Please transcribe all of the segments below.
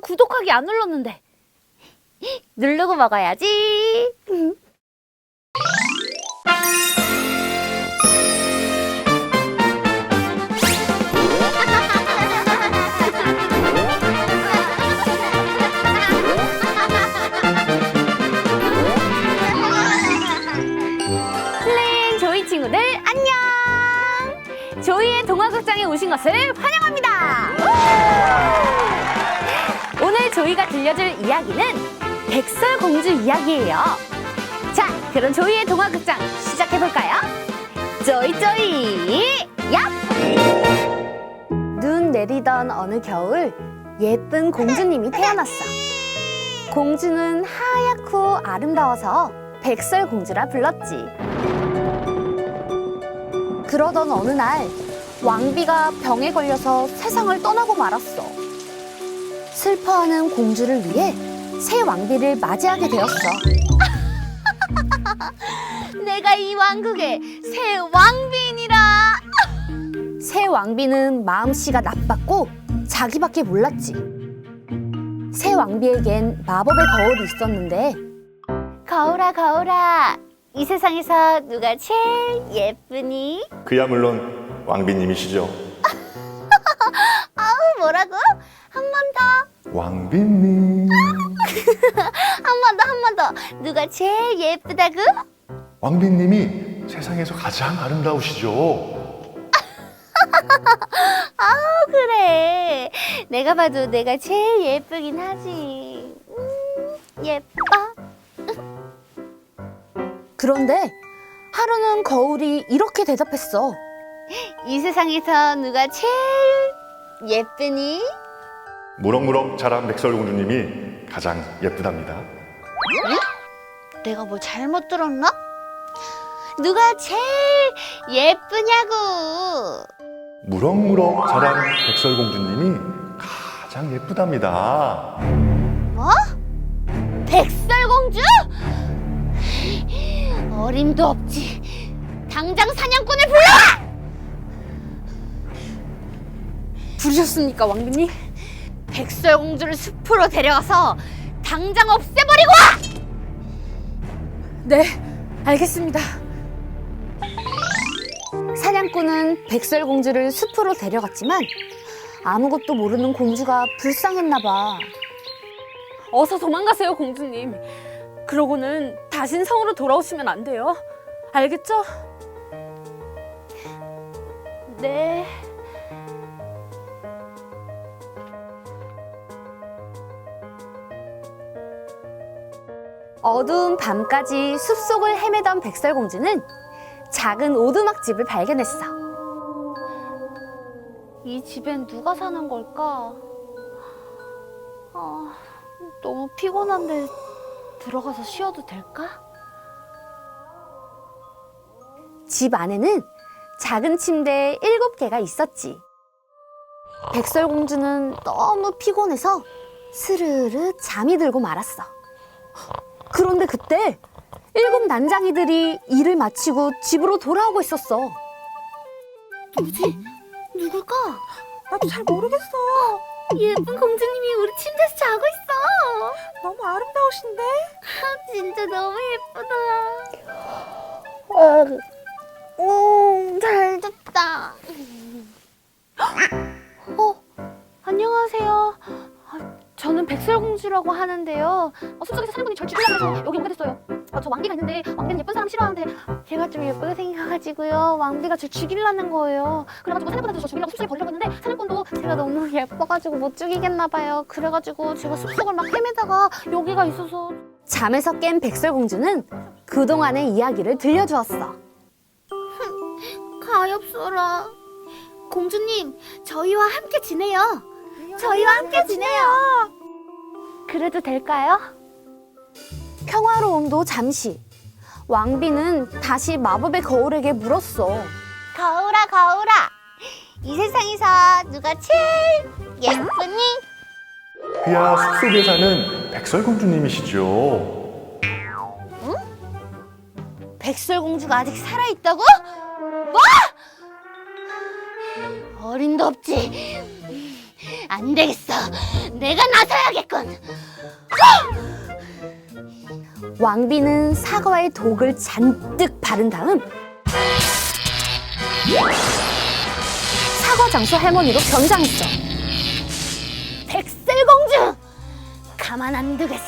구독하기 안 눌렀는데. 누르고 먹어야지. 플레인 조이 친구들 안녕. 조이의 동화극장에 오신 것을 환영합니다. 오늘 조이가 들려줄 이야기는 백설공주 이야기예요. 자, 그럼 조이의 동화극장 시작해볼까요? 조이 얍! 눈 내리던 어느 겨울 예쁜 공주님이 태어났어. 공주는 하얗고 아름다워서 백설공주라 불렀지. 그러던 어느 날 왕비가 병에 걸려서 세상을 떠나고 말았어. 슬퍼하는 공주를 위해 새 왕비를 맞이하게 되었어. 내가 이 왕국의 새 왕비이니라. 새 왕비는 마음씨가 나빴고 자기밖에 몰랐지. 새 왕비에겐 마법의 거울이 있었는데, 거울아 거울아, 이 세상에서 누가 제일 예쁘니? 그야 물론 왕비님이시죠. 아우, 뭐라고? 한 번 더. 왕비님. 한 번 더. 누가 제일 예쁘다고? 왕비님이 세상에서 가장 아름다우시죠. 아우, 그래. 내가 봐도 내가 제일 예쁘긴 하지. 예뻐. 그런데 하루는 거울이 이렇게 대답했어. 이 세상에서 누가 제일 예쁘니? 무럭무럭 자란 백설공주님이 가장 예쁘답니다. 응? 내가 뭘 잘못 들었나? 누가 제일 예쁘냐고. 무럭무럭 자란 백설공주님이 가장 예쁘답니다. 뭐? 백설공주? 어림도 없지. 당장 사냥꾼을 불러와! 부르셨습니까, 왕비님? 백설공주를 숲으로 데려가서 당장 없애버리고 와! 네, 알겠습니다. 사냥꾼은 백설공주를 숲으로 데려갔지만 아무것도 모르는 공주가 불쌍했나 봐. 어서 도망가세요, 공주님. 그러고는 다신 성으로 돌아오시면 안 돼요. 알겠죠? 네. 어두운 밤까지 숲속을 헤매던 백설공주는 작은 오두막집을 발견했어. 이 집엔 누가 사는 걸까? 너무 피곤한데 들어가서 쉬어도 될까? 집 안에는 작은 침대 7개가 있었지. 백설공주는 너무 피곤해서 스르르 잠이 들고 말았어. 그런데 그때 7 난장이들이 일을 마치고 집으로 돌아오고 있었어. 누구지? 누굴까? 나도 잘 모르겠어. 예쁜 공주님이 우리 침대에서 자고 있어. 너무 아름다우신데? 진짜 너무 예쁘다. 잘 잤다. 안녕하세요. 저는 백설공주라고 하는데요. 숲속에서 사냥꾼이 절 죽이려고 해서 여기 오게 됐어요. 저 왕비가 있는데 왕비는 예쁜 사람 싫어하는데 제가 좀 예쁘게 생겨가지고요. 왕비가 절 죽이려는 거예요. 그래가지고 사냥꾼한테 저 죽이려고 숲속에 버리려고 했는데 사냥꾼도 제가 너무 예뻐가지고 못 죽이겠나 봐요. 그래가지고 제가 숲속을 막 헤매다가 여기가 있어서. 잠에서 깬 백설공주는 그동안의 이야기를 들려주었어. 가엾어라. 공주님, 저희와 함께 지내요. 저희와 함께 지내요. 그래도 될까요? 평화로움도 잠시. 왕비는 다시 마법의 거울에게 물었어. 거울아 거울아, 이 세상에서 누가 제일 예쁘니? 그야 숲속에 사는 백설공주님이시죠. 응? 백설공주가 아직 살아있다고? 뭐? 어림도 없지. 안 되겠어. 내가 나서야겠군. 왕비는 사과에 독을 잔뜩 바른 다음 사과 장수 할머니로 변장했어. 백설공주! 가만 안 두겠어.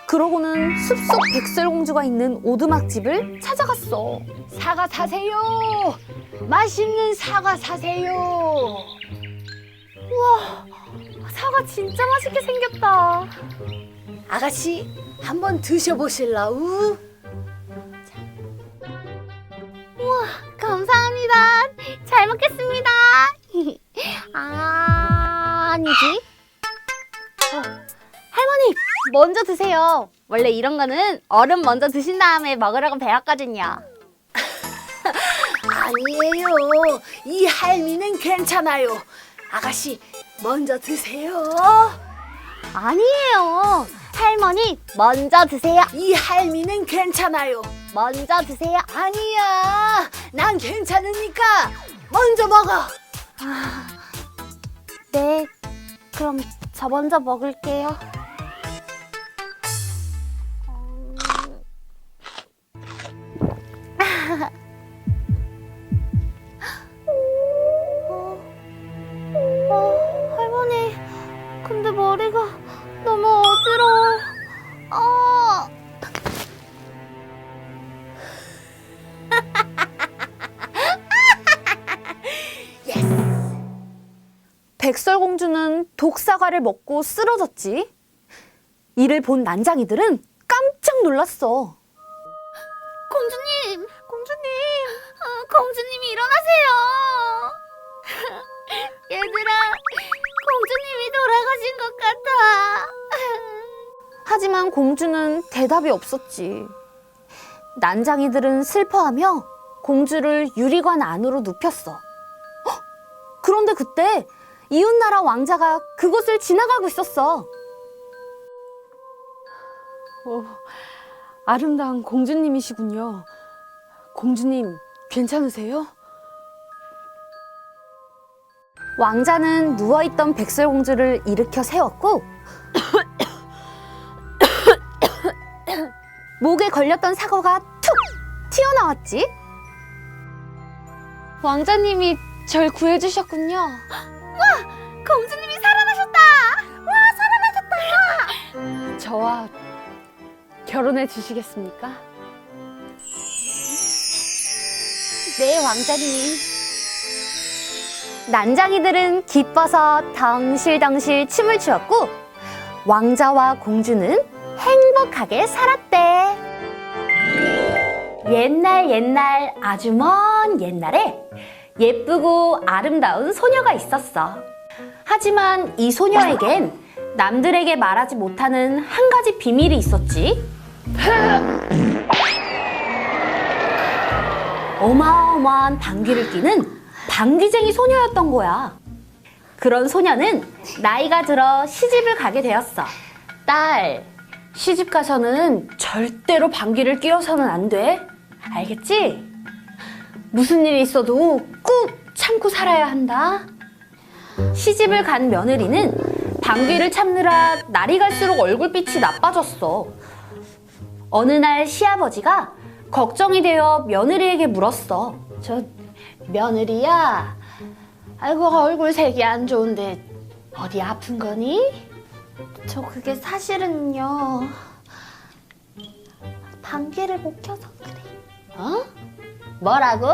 그러고는 숲속 백설공주가 있는 오두막집을 찾아갔어. 사과 사세요. 맛있는 사과 사세요. 우와, 사과 진짜 맛있게 생겼다. 아가씨, 한번 드셔보실라우? 우와, 감사합니다. 잘 먹겠습니다. 아니지. 할머니, 먼저 드세요. 원래 이런 거는 어른 먼저 드신 다음에 먹으라고 배웠거든요. 아니에요. 이 할미는 괜찮아요. 아가씨, 먼저 드세요. 아니에요. 할머니, 먼저 드세요. 이 할미는 괜찮아요. 먼저 드세요. 아니야. 난 괜찮으니까 먼저 먹어. 네, 그럼 저 먼저 먹을게요. 할머니, 근데 머리가 너무 어지러워. 백설공주는 독사과를 먹고 쓰러졌지. 이를 본 난장이들은 깜짝 놀랐어. 공주님! 공주님이 일어나세요! 얘들아, 공주님이 돌아가신 것 같아. 하지만 공주는 대답이 없었지. 난장이들은 슬퍼하며 공주를 유리관 안으로 눕혔어. 헉! 그런데 그때 이웃나라 왕자가 그곳을 지나가고 있었어. 아름다운 공주님이시군요. 공주님, 괜찮으세요? 왕자는 누워있던 백설공주를 일으켜 세웠고 목에 걸렸던 사과가 툭 튀어나왔지. 왕자님이 절 구해주셨군요. 공주님이 살아나셨다! 와, 살아나셨다! 저와 결혼해 주시겠습니까? 네, 왕자님. 난장이들은 기뻐서 덩실덩실 춤을 추었고 왕자와 공주는 행복하게 살았대. 옛날 아주 먼 옛날에 예쁘고 아름다운 소녀가 있었어. 하지만 이 소녀에겐 남들에게 말하지 못하는 한 가지 비밀이 있었지. 어마어마한 방귀를 뀌는 방귀쟁이 소녀였던 거야. 그런 소녀는 나이가 들어 시집을 가게 되었어. 딸, 시집 가서는 절대로 방귀를 뀌어서는 안 돼. 알겠지? 무슨 일이 있어도 꾹 참고 살아야 한다. 시집을 간 며느리는 방귀를 참느라 날이 갈수록 얼굴빛이 나빠졌어. 어느 날 시아버지가 걱정이 되어 며느리에게 물었어. 저 며느리야, 아이고 얼굴 색이 안 좋은데 어디 아픈 거니? 저 그게 사실은요, 방귀를 못 껴서 그래. 어? 뭐라고?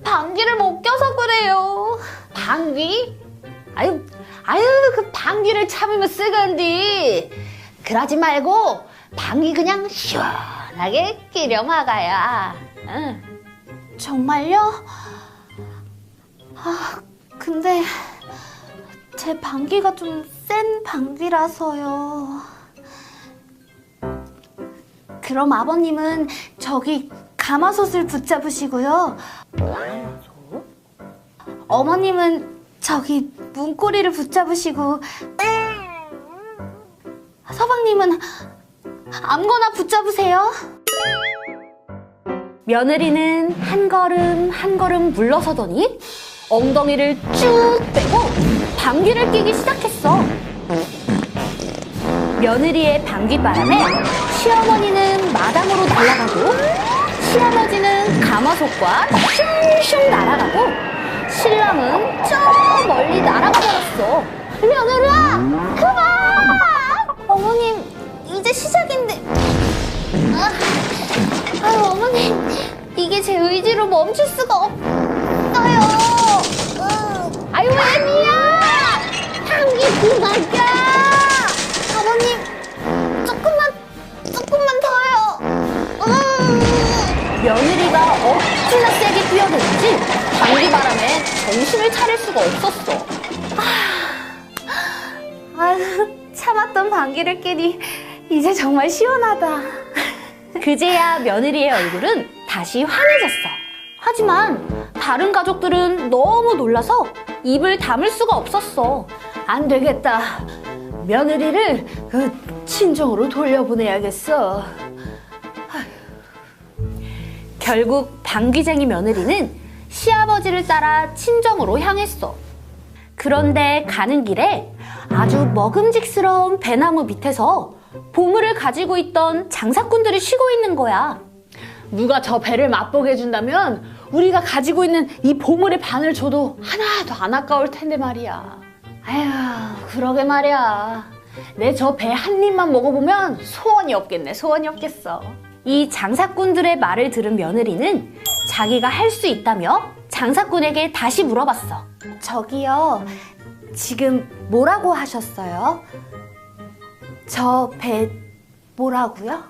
방귀를 못 껴서 그래요. 방귀? 아유, 그 방귀를 참으면 쓰건디. 그러지 말고 방귀 그냥 시원하게 끼려 막아야. 응. 정말요? 근데 제 방귀가 좀 센 방귀라서요. 그럼 아버님은 저기 가마솥을 붙잡으시고요. 어머님은 저기 문고리를 붙잡으시고 서방님은 아무거나 붙잡으세요. 며느리는 한 걸음 한 걸음 물러서더니 엉덩이를 쭉 빼고 방귀를 뀌기 시작했어. 며느리의 방귀바람에 시어머니는 마당으로 날아가고 시아버지는 가마솥과 슝슝 날아가고 신랑은 저 멀리 날아가 버렸어. 며느리야, 그만! 어머님, 이제 시작인데. 아유, 어머님, 이게 제 의지로 멈출 수가 없어요. 아유, 애미야! 방귀 그만 껴! 어머님, 조금만 더요. 며느리가 억지나 세게 뛰어드는지 방귀바람에 정신을 차릴 수가 없었어. 참았던 방귀를 끼니 이제 정말 시원하다. 그제야 며느리의 얼굴은 다시 환해졌어. 하지만 다른 가족들은 너무 놀라서 입을 다물 수가 없었어. 안 되겠다. 며느리를 친정으로 돌려보내야겠어. 결국 방귀쟁이 며느리는 시아버지를 따라 친정으로 향했어. 그런데 가는 길에 아주 먹음직스러운 배나무 밑에서 보물을 가지고 있던 장사꾼들이 쉬고 있는 거야. 누가 저 배를 맛보게 해준다면 우리가 가지고 있는 이 보물의 반을 줘도 하나도 안 아까울 텐데 말이야. 아휴, 그러게 말이야. 내 저 배 한 입만 먹어보면 소원이 없겠네, 소원이 없겠어. 이 장사꾼들의 말을 들은 며느리는 자기가 할 수 있다며 장사꾼에게 다시 물어봤어. 저기요, 지금 뭐라고 하셨어요? 저 배 뭐라고요?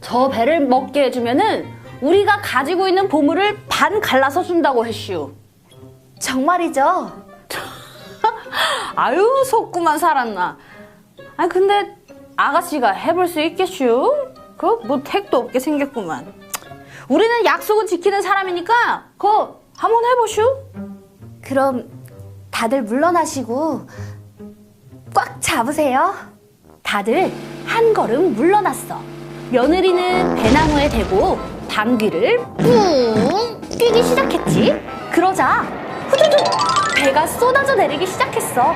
저 배를 먹게 해주면은 우리가 가지고 있는 보물을 반 갈라서 준다고 했슈. 정말이죠? 아유, 속구만 살았나. 아, 근데 아가씨가 해볼 수 있겠슈? 그 뭐 택도 없게 생겼구만. 우리는 약속은 지키는 사람이니까 그거 한번 해보슈. 그럼 다들 물러나시고 꽉 잡으세요. 다들 한 걸음 물러났어. 며느리는 배나무에 대고 방귀를 뿡 뛰기 시작했지. 그러자 후두둑 배가 쏟아져 내리기 시작했어.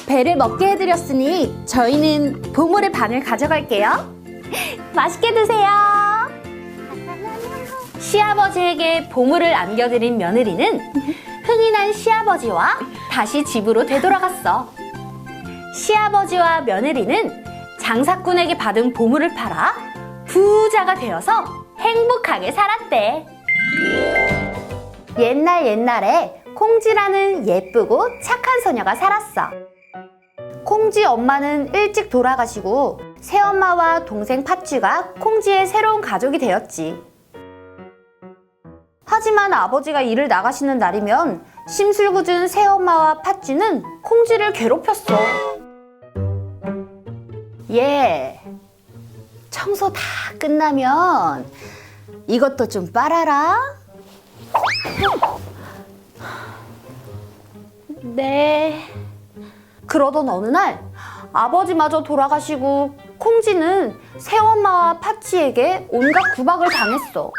배를 먹게 해드렸으니 저희는 보물의 반을 가져갈게요. 맛있게 드세요. 시아버지에게 보물을 안겨드린 며느리는 흥이 난 시아버지와 다시 집으로 되돌아갔어. 시아버지와 며느리는 장사꾼에게 받은 보물을 팔아 부자가 되어서 행복하게 살았대. 옛날에 콩쥐라는 예쁘고 착한 소녀가 살았어. 콩쥐 엄마는 일찍 돌아가시고 새엄마와 동생 팥쥐가 콩쥐의 새로운 가족이 되었지. 하지만 아버지가 일을 나가시는 날이면 심술궂은 새엄마와 팥쥐는 콩쥐를 괴롭혔어. 얘, 청소 다 끝나면 이것도 좀 빨아라. 네. 그러던 어느 날 아버지마저 돌아가시고 콩쥐는 새엄마와 팥쥐에게 온갖 구박을 당했어.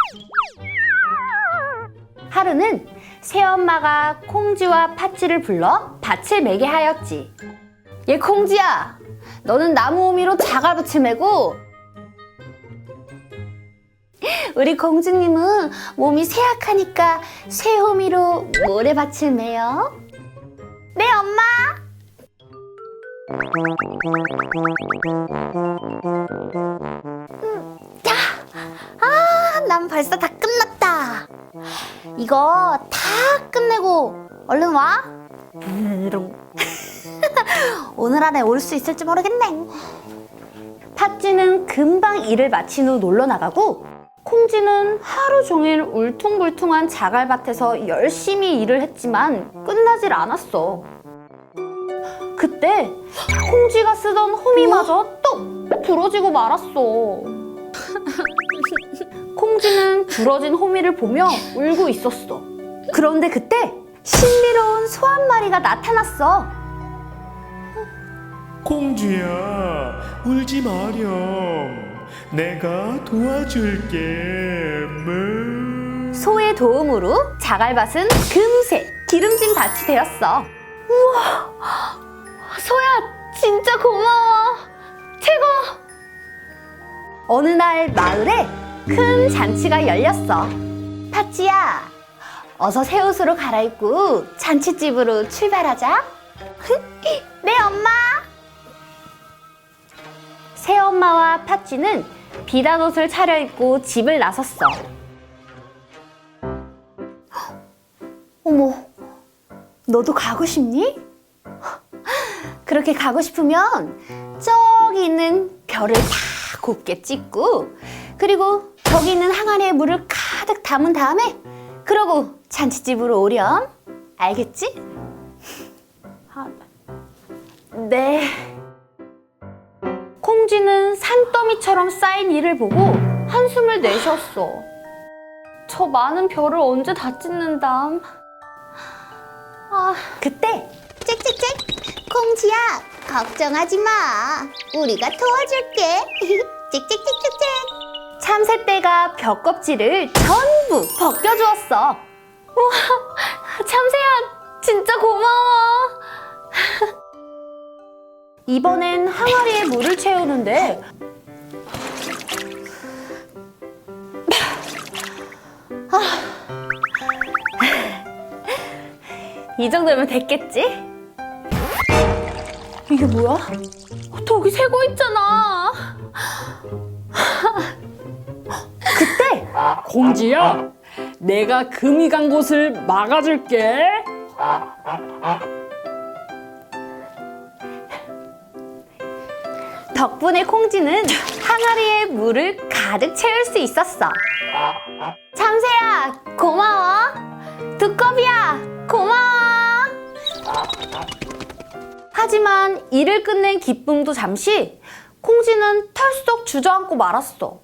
하루는 새엄마가 콩쥐와 팥쥐를 불러 밭을 매게 하였지. 얘 콩쥐야, 너는 나무 호미로 자갈밭을 매고 우리 공주님은 몸이 쇠약하니까 쇠호미로 모래밭을 매요. 네, 엄마. 자, 난 벌써 다 끝났다. 이거 다 끝내고 얼른 와. 오늘 안에 올 수 있을지 모르겠네. 팥쥐는 금방 일을 마친 후 놀러 나가고 콩쥐는 하루 종일 울퉁불퉁한 자갈밭에서 열심히 일을 했지만 끝나질 않았어. 그때 콩쥐가 쓰던 호미마저 뚝 부러지고 말았어. 콩쥐는 부러진 호미를 보며 울고 있었어. 그런데 그때 신비로운 소 한 마리가 나타났어. 콩쥐야, 울지 마렴. 내가 도와줄게. 뭐. 소의 도움으로 자갈밭은 금세 기름진 밭이 되었어. 우와, 소야 진짜 고마워. 최고. 어느 날 마을에 큰 잔치가 열렸어. 파치야, 어서 새 옷으로 갈아입고 잔치집으로 출발하자. 네, 엄마. 새엄마와 파치는 비단 옷을 차려입고 집을 나섰어. 어머, 너도 가고 싶니? 그렇게 가고 싶으면 저기 있는 별을 다 곱게 찍고, 그리고 저기 있는 항아리에 물을 가득 담은 다음에 그러고 잔치집으로 오렴. 알겠지? 네. 콩쥐는 산더미처럼 쌓인 이를 보고 한숨을 내쉬었어. 저 많은 별을 언제 다 찍는담? 그때 짹짹짹! 콩쥐야, 걱정하지 마. 우리가 도와줄게. 짹짹짹짹짹! 참새떼가 벽껍질을 전부 벗겨주었어. 우와, 참새야, 진짜 고마워. 이번엔 항아리에 물을 채우는데 이 정도면 됐겠지? 이게 뭐야? 독이 새고 있잖아. 그때 공지야, 내가 금이 간 곳을 막아줄게. 덕분에 콩쥐는 항아리에 물을 가득 채울 수 있었어. 참새야, 고마워. 두꺼비야, 고마워. 하지만 일을 끝낸 기쁨도 잠시 콩쥐는 털썩 주저앉고 말았어.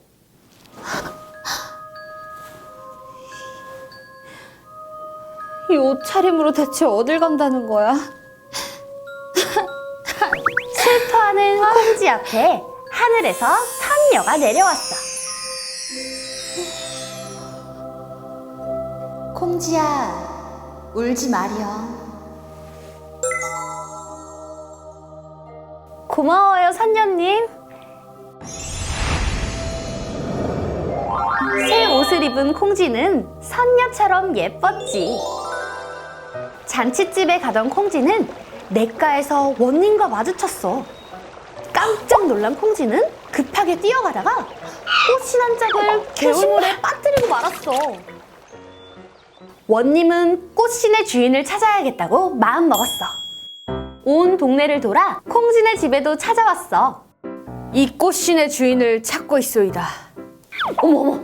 이 옷차림으로 대체 어딜 간다는 거야? 슬퍼하는 콩쥐 앞에 하늘에서 선녀가 내려왔어. 콩쥐야, 울지 마렴. 고마워요, 선녀님. 새 옷을 입은 콩쥐는 선녀처럼 예뻤지. 잔치집에 가던 콩쥐는 냇가에서 원님과 마주쳤어. 깜짝 놀란 콩쥐는 급하게 뛰어가다가 꽃신 한 짝을 개울물에 빠뜨리고 말았어. 원님은 꽃신의 주인을 찾아야겠다고 마음먹었어. 온 동네를 돌아 콩쥐네 집에도 찾아왔어. 이 꽃신의 주인을 찾고 있소이다. 어머어머,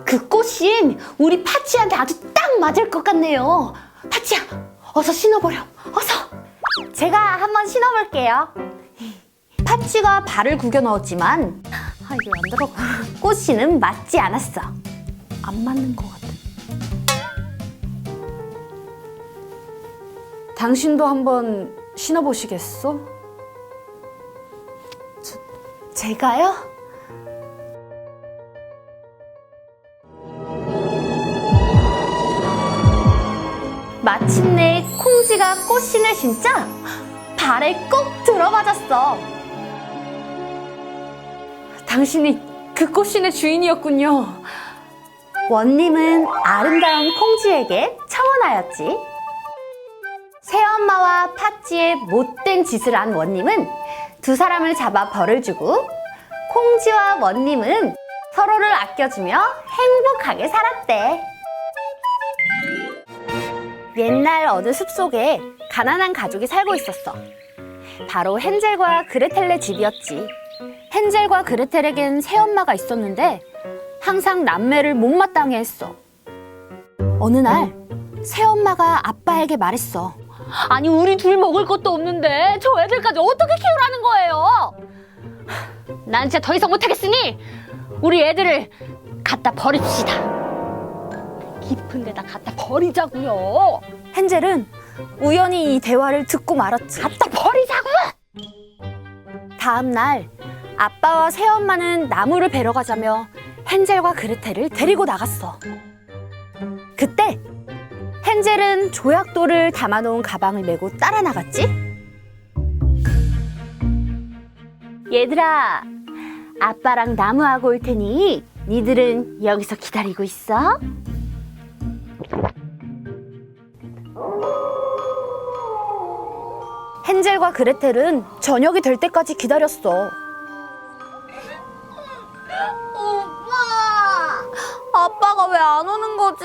그 꽃신 우리 파치한테 아주 딱 맞을 것 같네요. 파치야, 어서 신어보렴. 어서. 제가 한번 신어볼게요. 파치가 발을 구겨 넣었지만 이게 안 들어가. 꽃신은 맞지 않았어. 안 맞는 것 같아. 당신도 한번 신어보시겠어? 제가요? 마침내 콩쥐가 꽃신을 신자 발에 꼭 들어맞았어. 당신이 그 꽃신의 주인이었군요. 원님은 아름다운 콩쥐에게 청혼하였지. 새엄마와 파치의 못된 짓을 한 원님은 두 사람을 잡아 벌을 주고 콩쥐와 원님은 서로를 아껴주며 행복하게 살았대. 옛날 어느 숲속에 가난한 가족이 살고 있었어. 바로 헨젤과 그레텔네 집이었지. 헨젤과 그레텔에겐 새엄마가 있었는데 항상 남매를 못마땅해 했어. 어느 날 새엄마가 아빠에게 말했어. 아니, 우리 둘 먹을 것도 없는데 저 애들까지 어떻게 키우라는 거예요? 난 진짜 더 이상 못하겠으니 우리 애들을 갖다 버립시다. 깊은 데다 갖다 버리자고요. 헨젤은 우연히 이 대화를 듣고 말았지. 갖다 버리자고요. 다음 날 아빠와 새엄마는 나무를 베러 가자며 헨젤과 그레텔을 데리고 나갔어. 그때 헨젤은 조약돌을 담아놓은 가방을 메고 따라 나갔지? 얘들아, 아빠랑 나무하고 올 테니 니들은 여기서 기다리고 있어. 헨젤과 그레텔은 저녁이 될 때까지 기다렸어. 아빠가 왜 안 오는 거지?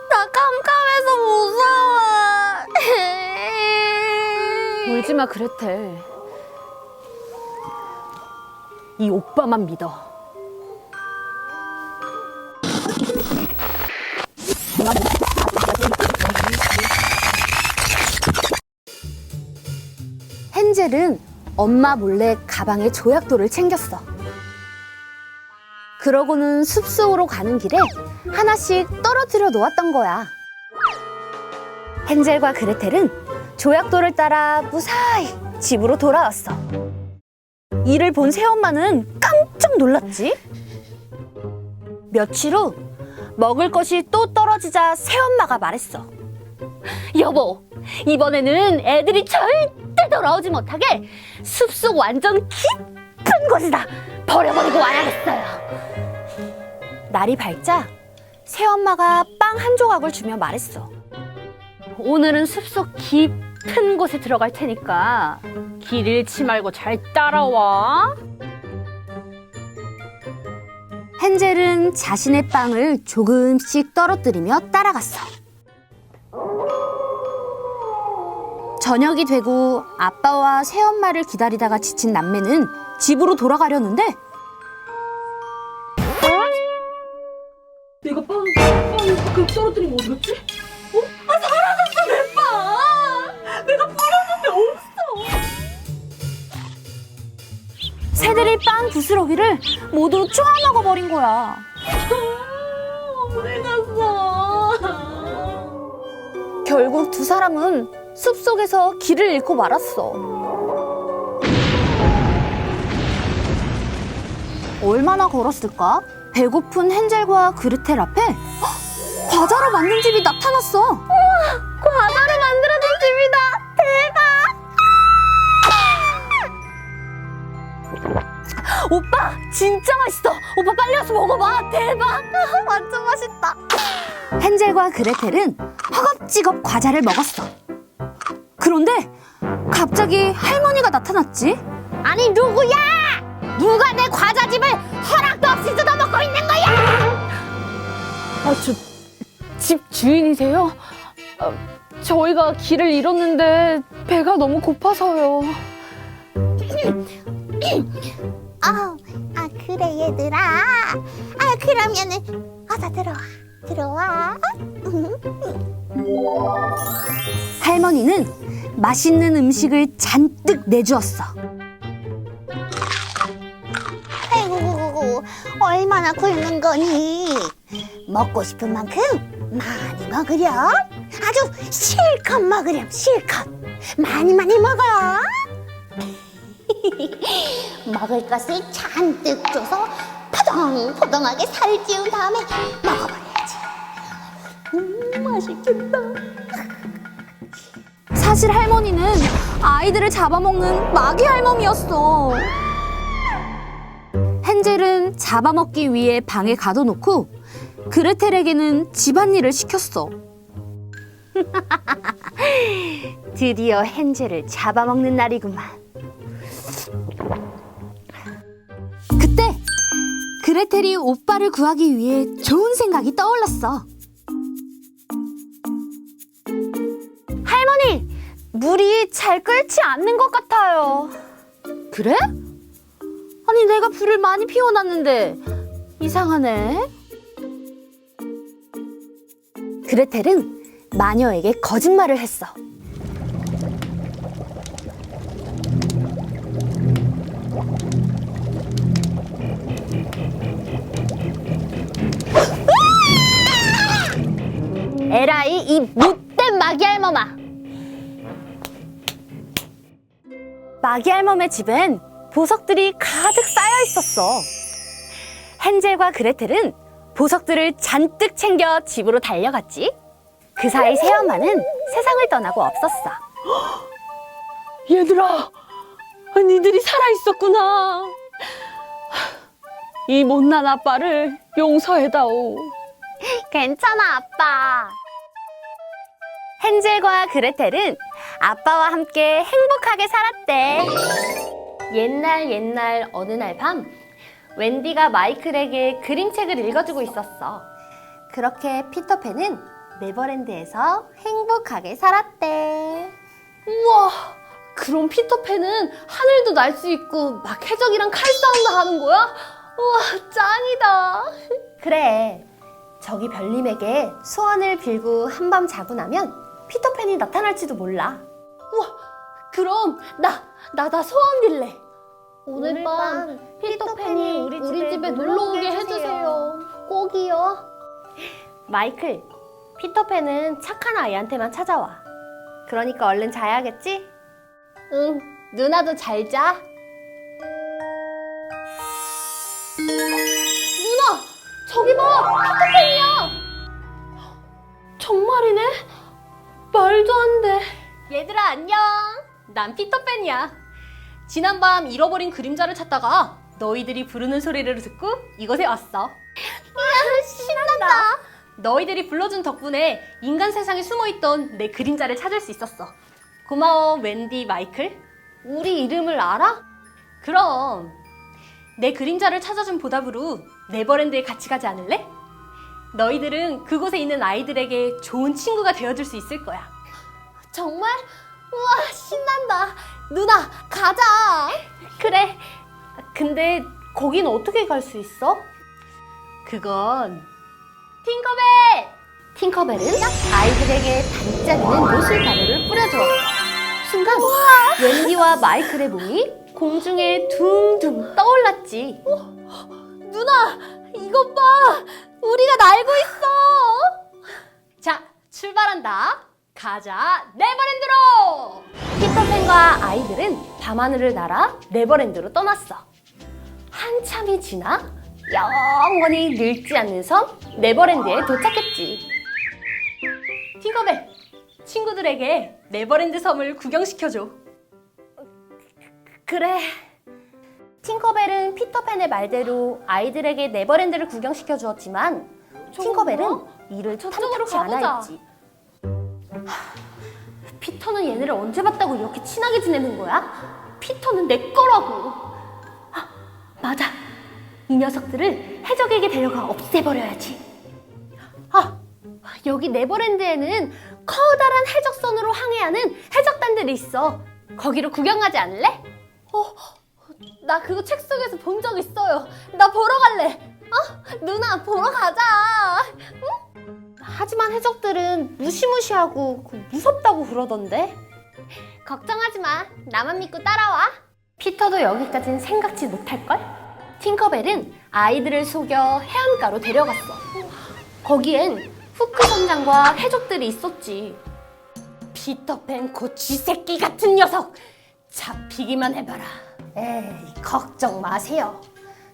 나 깜깜해서 무서워. 울지 마, 그레텔. 이 오빠만 믿어. 헨젤은 엄마 몰래 가방에 조약돌을 챙겼어. 그러고는 숲속으로 가는 길에 하나씩 떨어뜨려 놓았던 거야. 헨젤과 그레텔은 조약돌을 따라 무사히 집으로 돌아왔어. 이를 본 새엄마는 깜짝 놀랐지. 며칠 후 먹을 것이 또 떨어지자 새엄마가 말했어. 여보, 이번에는 애들이 절대 돌아오지 못하게 숲속 완전 깊은 곳이다 버려버리고 와야겠어요. 날이 밝자 새엄마가 빵 한 조각을 주며 말했어. 오늘은 숲속 깊은 곳에 들어갈 테니까 길 잃지 말고 잘 따라와. 헨젤은 자신의 빵을 조금씩 떨어뜨리며 따라갔어. 저녁이 되고 아빠와 새엄마를 기다리다가 지친 남매는 집으로 돌아가려는데 내가 빵 떨어뜨린 거 어디 갔지? 사라졌어, 내 빵! 내가 버렸는데 없어! 새들이 빵 부스러기를 모두 쪼아먹어버린 거야. 어디 갔어? 결국 두 사람은 숲속에서 길을 잃고 말았어. 얼마나 걸었을까? 배고픈 헨젤과 그레텔 앞에 과자로 만든 집이 나타났어. 과자로 만들어진 집이다. 대박. 오빠, 진짜 맛있어. 오빠 빨리 와서 먹어봐. 대박. 완전 맛있다. 헨젤과 그레텔은 허겁지겁 과자를 먹었어. 그런데 갑자기 할머니가 나타났지. 아니 누구야? 누가 내 과자집을 허락도 없이 뜯어먹고 있는 거야? 집 주인이세요? 저희가 길을 잃었는데 배가 너무 고파서요. 그래 얘들아. 그러면은 어서 들어와. 할머니는 맛있는 음식을 잔뜩 내주었어. 아이고, 얼마나 굶는 거니? 먹고 싶은 만큼 많이 먹으렴. 아주 실컷 먹으렴, 실컷. 많이 먹어. 먹을 것을 잔뜩 줘서 포동포동하게 살 찌운 다음에 먹어버려야지. 맛있겠다. 사실 할머니는 아이들을 잡아먹는 마귀 할멈이었어. 헨젤은 잡아먹기 위해 방에 가둬놓고 그레텔에게는 집안일을 시켰어. 드디어 헨젤을 잡아먹는 날이구만. 그때 그레텔이 오빠를 구하기 위해 좋은 생각이 떠올랐어. 할머니, 물이 잘 끓지 않는 것 같아요. 그래? 아니, 내가 불을 많이 피워놨는데 이상하네. 그레텔은 마녀에게 거짓말을 했어. 에라이, 이 못된 마귀 할멈아. 마귀 할멈의 집엔 보석들이 가득 쌓여 있었어. 헨젤과 그레텔은 보석들을 잔뜩 챙겨 집으로 달려갔지. 그 사이 새엄마는 세상을 떠나고 없었어. 얘들아, 니들이 살아있었구나. 이 못난 아빠를 용서해다오. 괜찮아, 아빠. 헨젤과 그레텔은 아빠와 함께 행복하게 살았대. 옛날 어느 날 밤, 웬디가 마이클에게 그림책을 읽어주고 있었어. 그렇게 피터팬은 네버랜드에서 행복하게 살았대. 우와, 그럼 피터팬은 하늘도 날 수 있고 막 해적이랑 칼싸움도 하는 거야? 우와, 짱이다. 그래, 저기 별님에게 소원을 빌고 한밤 자고 나면 피터팬이 나타날지도 몰라. 우와, 그럼 나 소원 빌래. 오늘 밤 피터팬이 우리 집에 놀러 오게 해주세요. 꼭이요. 마이클, 피터팬은 착한 아이한테만 찾아와. 그러니까 얼른 자야겠지? 응, 누나도 잘 자. 누나, 저기 봐, 피터팬이야. 정말이네? 말도 안 돼. 얘들아, 안녕. 난 피터팬이야. 지난밤 잃어버린 그림자를 찾다가 너희들이 부르는 소리를 듣고 이곳에 왔어. 신난다. 너희들이 불러준 덕분에 인간 세상에 숨어있던 내 그림자를 찾을 수 있었어. 고마워, 웬디, 마이클. 우리 이름을 알아? 그럼 내 그림자를 찾아준 보답으로 네버랜드에 같이 가지 않을래? 너희들은 그곳에 있는 아이들에게 좋은 친구가 되어줄 수 있을 거야. 정말? 우와, 신난다. 누나, 가자. 그래. 근데 거긴 어떻게 갈 수 있어? 그건 팅커벨은 아이들에게 반짝이는 요술 가루를 뿌려주었어. 순간 웬디와 마이클의 몸이 공중에 둥둥 떠올랐지. 누나, 이것 봐. 우리가 날고 있어. 자, 출발한다. 가자, 네버랜드로. 피터팬과 아이들은 밤하늘을 날아 네버랜드로 떠났어. 한참이 지나 영원히 늙지 않는 섬 네버랜드에 도착했지. 팅커벨, 친구들에게 네버랜드 섬을 구경시켜줘. 그래. 팅커벨은 피터팬의 말대로 아이들에게 네버랜드를 구경시켜 주었지만 팅커벨은 이를 탐탁치 가보자. 않아 했지. 피터는 얘네를 언제 봤다고 이렇게 친하게 지내는 거야? 피터는 내 거라고. 맞아. 이 녀석들을 해적에게 데려가 없애버려야지. 여기 네버랜드에는 커다란 해적선으로 항해하는 해적단들이 있어. 거기로 구경 가지 않을래? 나 그거 책 속에서 본 적 있어요. 나 보러 갈래. 누나, 보러 가자. 응? 하지만 해적들은 무시무시하고 무섭다고 그러던데. 걱정하지 마. 나만 믿고 따라와. 피터도 여기까진 생각지 못할걸? 팅커벨은 아이들을 속여 해안가로 데려갔어. 거기엔 후크 선장과 해적들이 있었지. 피터팬 그 쥐새끼 같은 녀석! 잡히기만 해봐라. 에이, 걱정 마세요.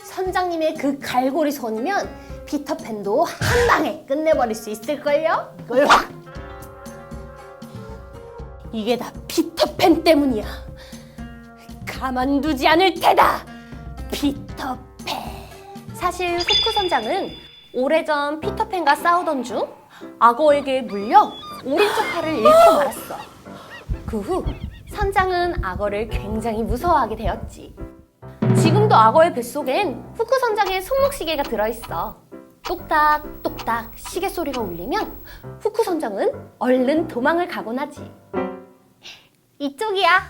선장님의 그 갈고리 손이면 피터팬도 한 방에 끝내버릴 수 있을걸요? 으악! 이게 다 피터팬 때문이야. 가만두지 않을 테다, 피터팬. 사실 후크 선장은 오래전 피터팬과 싸우던 중 악어에게 물려 오른쪽 팔을 잃고 말았어. 그 후 선장은 악어를 굉장히 무서워하게 되었지. 지금도 악어의 뱃속엔 후크 선장의 손목시계가 들어있어. 똑딱똑딱 시계 소리가 울리면 후크 선장은 얼른 도망을 가곤 하지. 이쪽이야.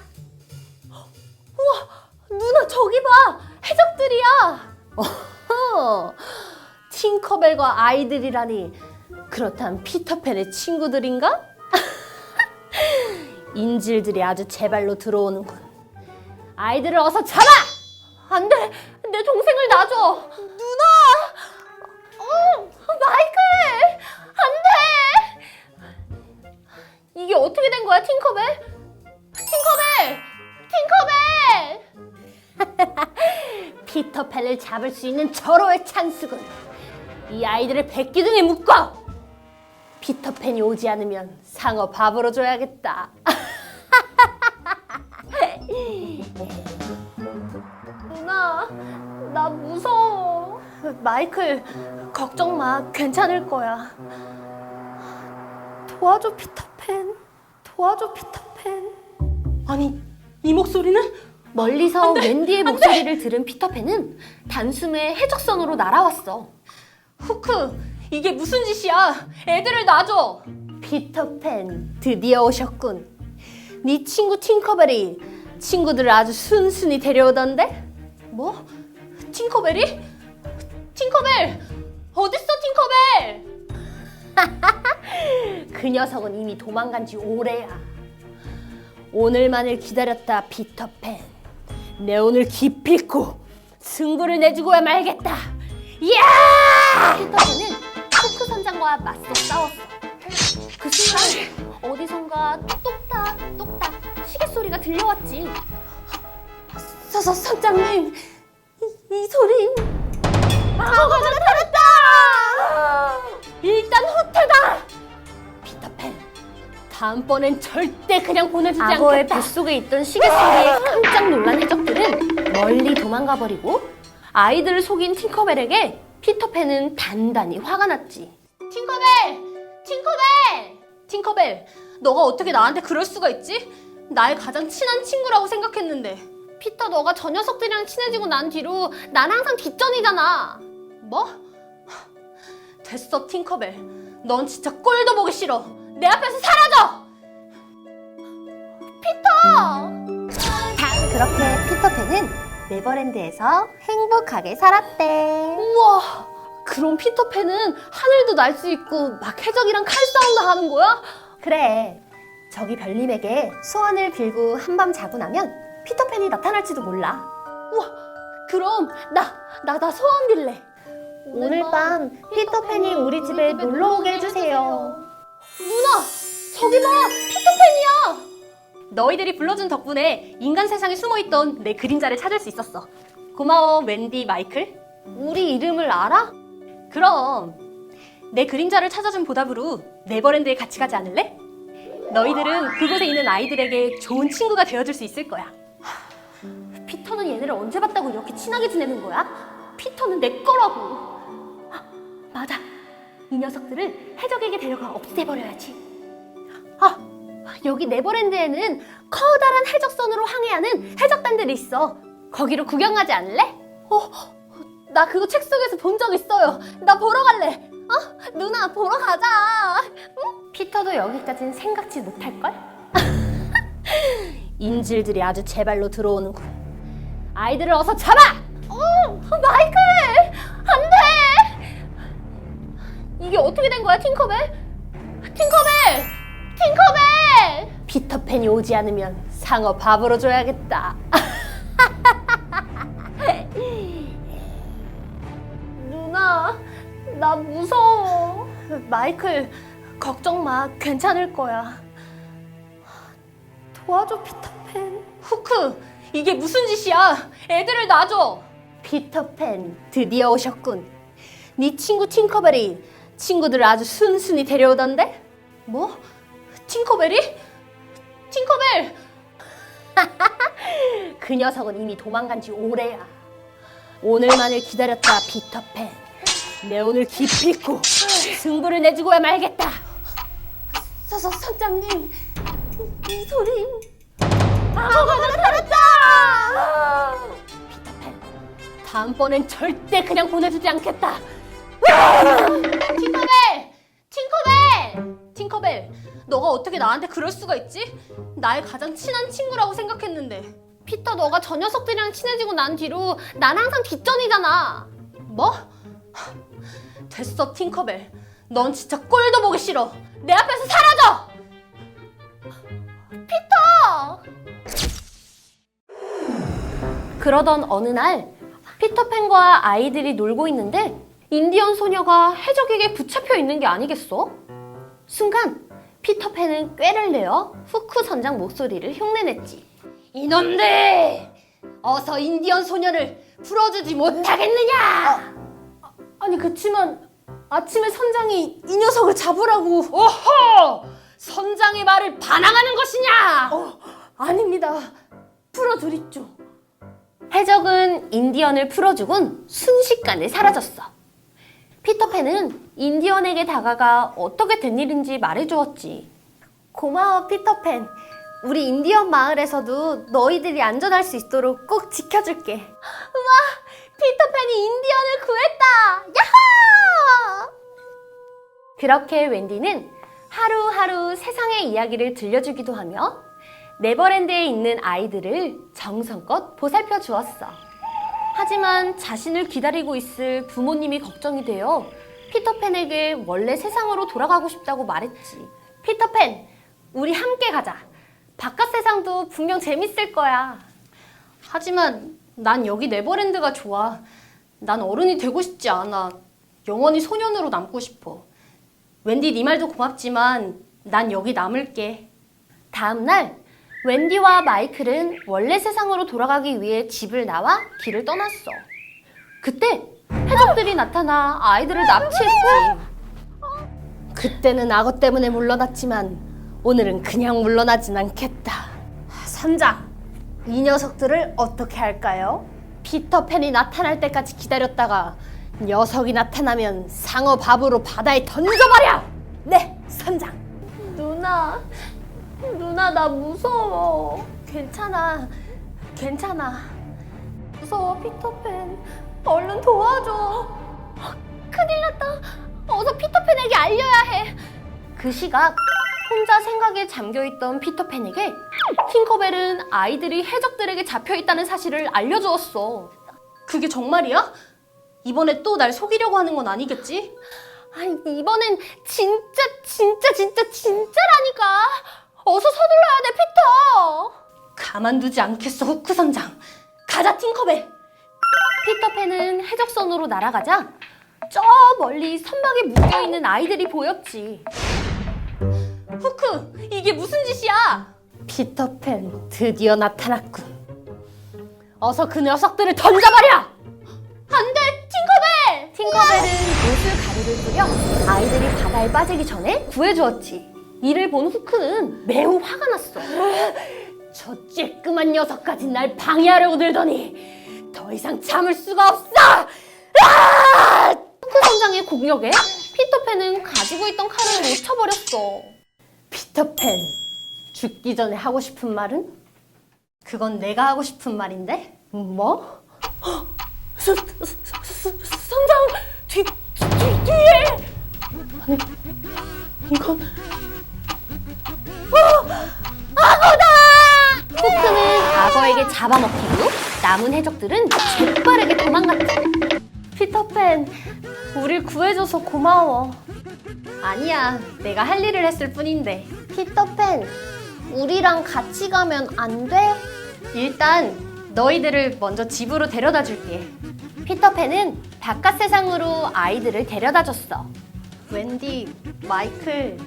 우와, 누나 저기 봐. 해적들이야. 어허, 팅커벨과 아이들이라니. 그렇다면 피터팬의 친구들인가? 인질들이 아주 제발로 들어오는군. 아이들을 어서 잡아! 안 돼! 내 동생을 놔줘! 누나! 마이클! 안 돼! 이게 어떻게 된 거야, 팅커벨? 팅커벨! 팅커벨! 자리를 잡을 수 있는 절호의 찬스군. 이 아이들을 백기둥에 묶어! 피터팬이 오지 않으면 상어 밥으로 줘야겠다. 누나, 나 무서워. 마이클, 걱정 마. 괜찮을 거야. 도와줘, 피터팬. 도와줘, 피터팬. 아니, 이 목소리는? 멀리서 웬디의 목소리를 들은 피터팬은 단숨에 해적선으로 날아왔어. 후크, 이게 무슨 짓이야? 애들을 놔줘. 피터팬, 드디어 오셨군. 네 친구 팅커벨이 친구들을 아주 순순히 데려오던데? 뭐? 팅커벨이? 팅커벨! 어딨어, 팅커벨! 그 녀석은 이미 도망간 지 오래야. 오늘만을 기다렸다, 피터팬. 내 오늘 기필코 승부를 내주고야 말겠다. 이야! 피터팬은 후크 선장과 맞서 싸웠어. 그 순간 어디선가 똑딱 똑딱 시계 소리가 들려왔지. 선장님, 이 소린 악어가 나타났다! 일단 호텔다. 피터팬, 다음번엔 절대 그냥 보내주지 악어의 않겠다. 뱃속에 있던 시계 소리에 깜짝 놀란 해적들은 멀리 도망가 버리고 아이들을 속인 팅커벨에게 피터팬은 단단히 화가 났지. 팅커벨! 팅커벨! 팅커벨, 너가 어떻게 나한테 그럴 수가 있지? 나의 가장 친한 친구라고 생각했는데. 피터, 너가 저 녀석들이랑 친해지고 난 뒤로 난 항상 뒷전이잖아. 뭐? 됐어, 팅커벨. 넌 진짜 꼴도 보기 싫어. 내 앞에서 사라져! 그렇게 피터팬은 네버랜드에서 행복하게 살았대. 우와, 그럼 피터팬은 하늘도 날 수 있고 막 해적이랑 칼싸움도 하는 거야? 그래, 저기 별님에게 소원을 빌고 한밤 자고 나면 피터팬이 나타날지도 몰라. 그럼 나 소원 빌래. 오늘 밤 피터팬이 우리 집에 놀러 오게 해주세요. 누나, 저기 봐, 피터팬이야. 너희들이 불러준 덕분에 인간 세상에 숨어있던 내 그림자를 찾을 수 있었어. 고마워, 웬디, 마이클. 우리 이름을 알아? 그럼 내 그림자를 찾아준 보답으로 네버랜드에 같이 가지 않을래? 너희들은 그곳에 있는 아이들에게 좋은 친구가 되어줄 수 있을 거야. 피터는 얘네를 언제 봤다고 이렇게 친하게 지내는 거야? 피터는 내 거라고. 맞아, 이 녀석들을 해적에게 데려가 없애버려야지. 여기 네버랜드에는 커다란 해적선으로 항해하는 해적단들이 있어. 거기로 구경 가지 않을래? 나 그거 책 속에서 본 적 있어요. 나 보러 갈래. 누나, 보러 가자. 피터도 여기까진 생각지 못할걸? 인질들이 아주 제 발로 들어오는군. 아이들을 어서 잡아! 마이클! 안 돼! 이게 어떻게 된 거야, 팅커벨? 팅커벨! 팅커벨! 피터팬이 오지 않으면 상어 밥으로 줘야겠다. 누나, 나 무서워. 마이클, 걱정 마. 괜찮을 거야. 도와줘, 피터팬. 후크, 이게 무슨 짓이야? 애들을 놔줘. 피터팬, 드디어 오셨군. 네 친구 팅커벨이 친구들을 아주 순순히 데려오던데? 뭐? 팅커벨이? 팅커벨! 그 녀석은 이미 도망간 지 오래야. 오늘만을 기다렸다, 피터팬. 내 오늘 기필코 승부를 내주고야 말겠다. 선장님, 이 소린 악어가 나타났다! 피터팬, 다음번엔 절대 그냥 보내주지 않겠다. 팅커벨! 팅커벨! 팅커벨, 너가 어떻게 나한테 그럴 수가 있지? 나의 가장 친한 친구라고 생각했는데. 피터, 너가 저 녀석들이랑 친해지고 난 뒤로 난 항상 뒷전이잖아. 뭐? 됐어, 팅커벨. 넌 진짜 꼴도 보기 싫어. 내 앞에서 사라져! 그러던 어느 날 피터팬과 아이들이 놀고 있는데 인디언 소녀가 해적에게 붙잡혀 있는 게 아니겠어? 순간 피터팬은 꾀를 내어 후크 선장 목소리를 흉내냈지. 이놈들! 어서 인디언 소녀를 풀어주지 못하겠느냐? 아니 그치만 아침에 선장이 이 녀석을 잡으라고. 오호! 선장의 말을 반항하는 것이냐? 아닙니다. 풀어드리죠. 해적은 인디언을 풀어주곤 순식간에 사라졌어. 피터팬은 인디언에게 다가가 어떻게 된 일인지 말해주었지. 고마워, 피터팬. 우리 인디언 마을에서도 너희들이 안전할 수 있도록 꼭 지켜줄게. 우와! 피터팬이 인디언을 구했다! 야호! 그렇게 웬디는 하루하루 세상의 이야기를 들려주기도 하며 네버랜드에 있는 아이들을 정성껏 보살펴 주었어. 하지만 자신을 기다리고 있을 부모님이 걱정이 되어 피터팬에게 원래 세상으로 돌아가고 싶다고 말했지. 피터팬, 우리 함께 가자. 바깥 세상도 분명 재밌을 거야. 하지만 난 여기 네버랜드가 좋아. 난 어른이 되고 싶지 않아. 영원히 소년으로 남고 싶어. 웬디 네 말도 고맙지만 난 여기 남을게. 다음 날 웬디와 마이클은 원래 세상으로 돌아가기 위해 집을 나와 길을 떠났어. 그때 해적들이 나타나 아이들을 납치했지. 그때는 악어 때문에 물러났지만 오늘은 그냥 물러나진 않겠다. 선장, 이 녀석들을 어떻게 할까요? 피터팬이 나타날 때까지 기다렸다가 녀석이 나타나면 상어 밥으로 바다에 던져버려! 네, 선장. 누나 나 무서워. 괜찮아. 무서워, 피터팬. 얼른 도와줘. 큰일 났다. 어서 피터팬에게 알려야 해. 그 시각 혼자 생각에 잠겨있던 피터팬에게 팅커벨은 아이들이 해적들에게 잡혀있다는 사실을 알려주었어. 그게 정말이야? 이번에 또 날 속이려고 하는 건 아니겠지? 아니, 이번엔 진짜라니까. 어서 서둘러야 돼, 피터. 가만두지 않겠어, 후크 선장. 가자, 팅커벨. 피터팬은 해적선으로 날아가자 저 멀리 선박에 묶여있는 아이들이 보였지. 후크, 이게 무슨 짓이야? 피터팬 드디어 나타났군. 어서 그 녀석들을 던져버려! 안 돼! 팅커벨! 팅커벨은 못을 가루를 뿌려 아이들이 바다에 빠지기 전에 구해주었지. 이를 본 후크는 매우 화가 났어. 저 쬐끔한 녀석까지 날 방해하려고 들더니 더 이상 참을 수가 없어! 후크 선장의 공격에 피터팬은 가지고 있던 칼을 놓쳐버렸어. 피터팬, 죽기 전에 하고 싶은 말은? 그건 내가 하고 싶은 말인데? 뭐? 선장 뒤에! 아니, 이건 악어다! 후크는 악어에게 잡아먹히고 남은 해적들은 재빠르게 도망갔지. 피터팬, 우릴 구해줘서 고마워. 아니야, 내가 할 일을 했을 뿐인데. 피터팬, 우리랑 같이 가면 안 돼? 일단 너희들을 먼저 집으로 데려다 줄게. 피터팬은 바깥 세상으로 아이들을 데려다 줬어. 웬디, 마이클,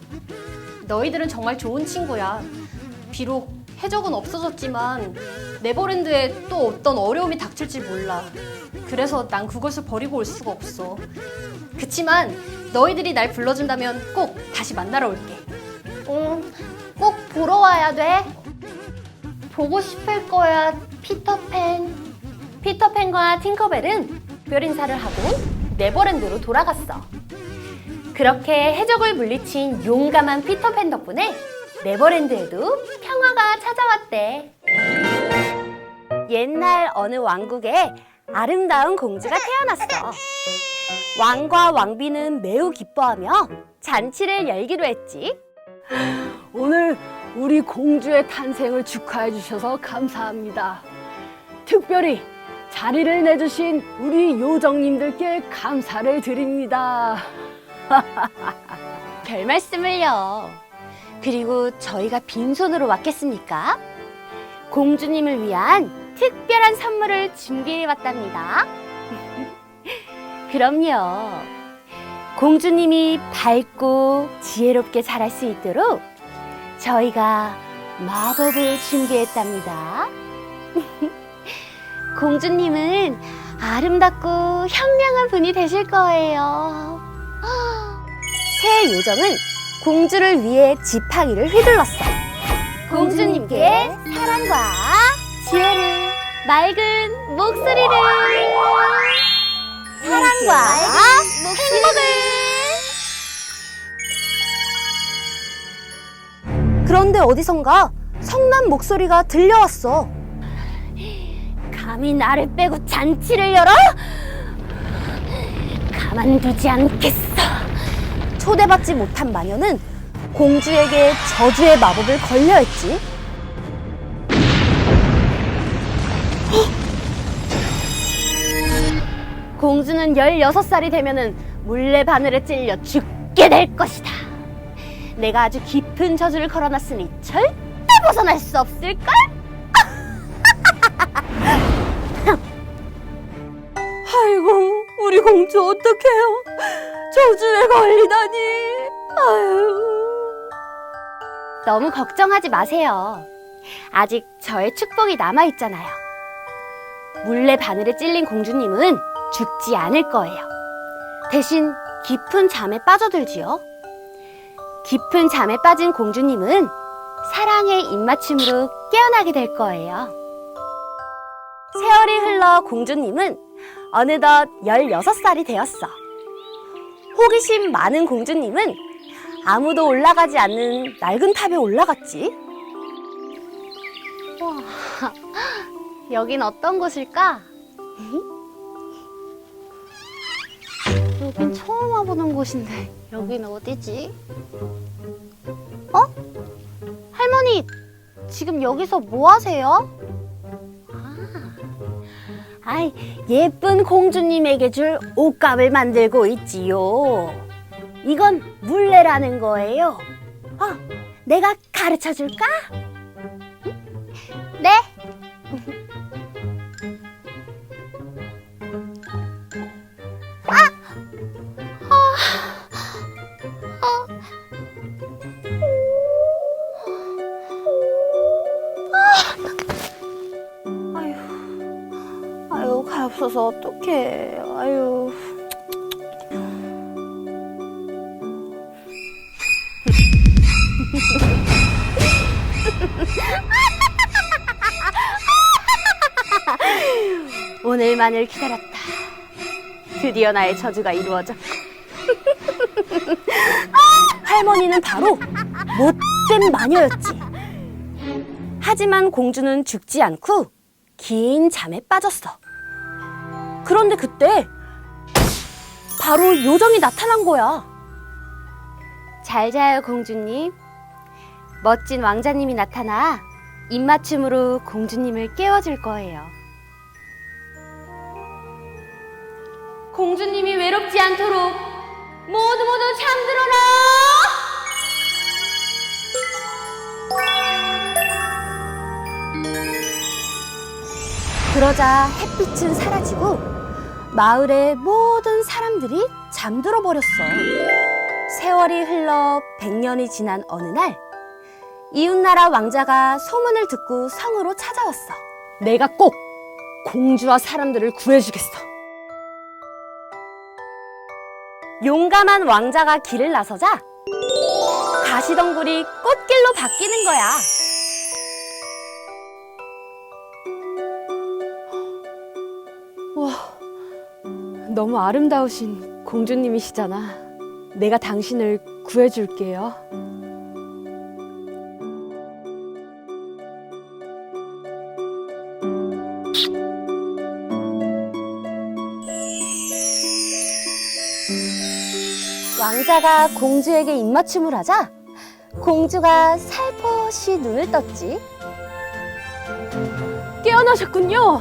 너희들은 정말 좋은 친구야. 비록 해적은 없어졌지만 네버랜드에 또 어떤 어려움이 닥칠지 몰라. 그래서 난 그것을 버리고 올 수가 없어. 그치만 너희들이 날 불러준다면 꼭 다시 만나러 올게. 꼭 보러 와야 돼. 보고 싶을 거야, 피터팬. 피터팬과 팅커벨은 특별 인사를 하고 네버랜드로 돌아갔어. 그렇게 해적을 물리친 용감한 피터팬 덕분에 네버랜드에도 평화가 찾아왔대. 옛날 어느 왕국에 아름다운 공주가 태어났어. 왕과 왕비는 매우 기뻐하며 잔치를 열기로 했지. 오늘 우리 공주의 탄생을 축하해 주셔서 감사합니다. 특별히 자리를 내주신 우리 요정님들께 감사를 드립니다. 별 말씀을요. 그리고 저희가 빈손으로 왔겠습니까? 공주님을 위한 특별한 선물을 준비해왔답니다. 그럼요. 공주님이 밝고 지혜롭게 자랄 수 있도록 저희가 마법을 준비했답니다. 공주님은 아름답고 현명한 분이 되실 거예요. 새 요정은 공주를 위해 지팡이를 휘둘렀어. 공주님께 사랑과 지혜를, 맑은 목소리를, 사랑과 행복을. 그런데 어디선가 성난 목소리가 들려왔어. 감히 나를 빼고 잔치를 열어? 가만두지 않겠어. 초대받지 못한 마녀는 공주에게 저주의 마법을 걸려했지. 공주는 16살이 되면은 물레 바늘에 찔려 죽게 될 것이다. 내가 아주 깊은 저주를 걸어놨으니 절대 벗어날 수 없을걸? 아이고, 우리 공주 어떡해요? 저주에 걸리다니. 아유. 너무 걱정하지 마세요. 아직 저의 축복이 남아있잖아요. 물레 바늘에 찔린 공주님은 죽지 않을 거예요. 대신 깊은 잠에 빠져들지요. 깊은 잠에 빠진 공주님은 사랑의 입맞춤으로 깨어나게 될 거예요. 세월이 흘러 공주님은 어느덧 16살이 되었어. 호기심 많은 공주님은 아무도 올라가지 않는 낡은 탑에 올라갔지. 여긴 어떤 곳일까? 여긴 처음 와보는 곳인데 여긴 어디지? 어? 할머니, 지금 여기서 뭐 하세요? 아이, 예쁜 공주님에게 줄 옷감을 만들고 있지요. 이건 물레라는 거예요. 내가 가르쳐 줄까? 네. 아유, 갈 없어서 어떡해. 아유. 오늘만을 기다렸다. 드디어 나의 저주가 이루어졌고. 할머니는 바로 못된 마녀였지. 하지만 공주는 죽지 않고 긴 잠에 빠졌어. 그런데 그때 바로 요정이 나타난 거야. 잘 자요, 공주님. 멋진 왕자님이 나타나 입맞춤으로 공주님을 깨워줄 거예요. 공주님이 외롭지 않도록 모두 잠들어라! 그러자 햇빛은 사라지고 마을의 모든 사람들이 잠들어 버렸어. 세월이 흘러 100년이 지난 어느 날, 이웃나라 왕자가 소문을 듣고 성으로 찾아왔어. 내가 꼭 공주와 사람들을 구해주겠어. 용감한 왕자가 길을 나서자 가시덩굴이 꽃길로 바뀌는 거야. 와, 너무 아름다우신 공주님이시잖아. 내가 당신을 구해줄게요. 왕자가 공주에게 입맞춤을 하자 공주가 살포시 눈을 떴지. 깨어나셨군요.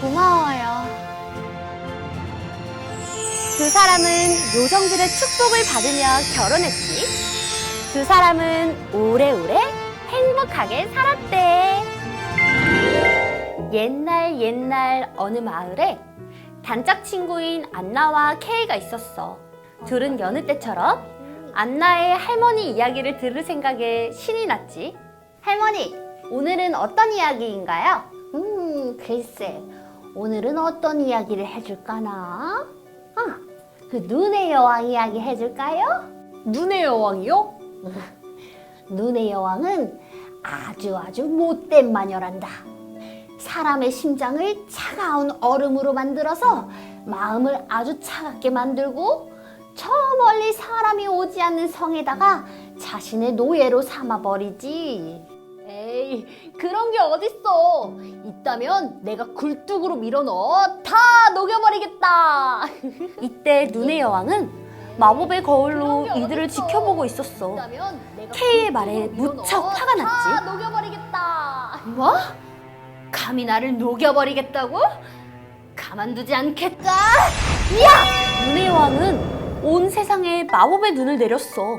고마워요. 두 사람은 요정들의 축복을 받으며 결혼했지. 두 사람은 오래오래 행복하게 살았대. 옛날 어느 마을에 단짝 친구인 안나와 케이가 있었어. 둘은 여느 때처럼 안나의 할머니 이야기를 들을 생각에 신이 났지. 할머니, 오늘은 어떤 이야기인가요? 글쎄, 오늘은 어떤 이야기를 해줄까나? 그 눈의 여왕 이야기 해줄까요? 눈의 여왕이요? 눈의 여왕은 아주 못된 마녀란다. 사람의 심장을 차가운 얼음으로 만들어서 마음을 아주 차갑게 만들고 저 멀리 사람이 오지 않는 성에다가 자신의 노예로 삼아버리지. 에이, 그런 게 어딨어. 있다면 내가 굴뚝으로 밀어넣어 다 녹여버리겠다. 이때 눈의 여왕은 마법의 거울로 이들을 지켜보고 있었어. 케이의 말에 무척 화가 났지. 녹여버리겠다. 뭐? 감히 나를 녹여버리겠다고? 가만두지 않겠다. 눈의 여왕은 온 세상에 마법의 눈을 내렸어.